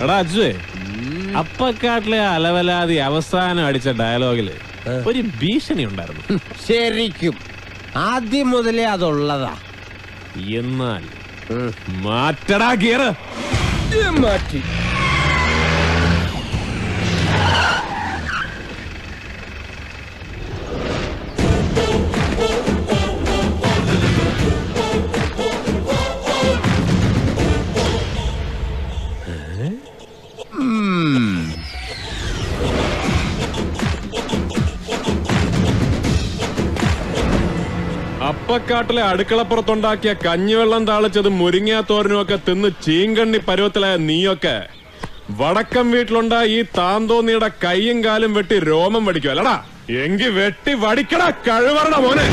എടാ അജുവേ, അപ്പക്കാട്ടിലെ അലവലാതി അവസാനം അടിച്ച ഡയലോഗില് ഒരു ഭീഷണി ഉണ്ടായിരുന്നു. ശരിക്കും ആദ്യം മുതലേ അതുള്ളതാ. എന്നാൽ മാറ്റടാ ഗിയർ. മാറ്റി. അപ്പക്കാട്ടിലെ അടുക്കളപ്പുറത്തുണ്ടാക്കിയ കഞ്ഞിവെള്ളം താളിച്ചത് മുരിങ്ങാത്തോരനും ഒക്കെ തിന്ന് ചീങ്കണ്ണി പരുവത്തിലായ നീയൊക്കെ വടക്കം വീട്ടിലുണ്ടായ ഈ താന്തോന്നിയുടെ കൈയും കാലും വെട്ടി രോമം വടിക്കും അല്ലടാ? എങ്കി വെട്ടി വടിക്കടാ കഴിവറട മോനെ.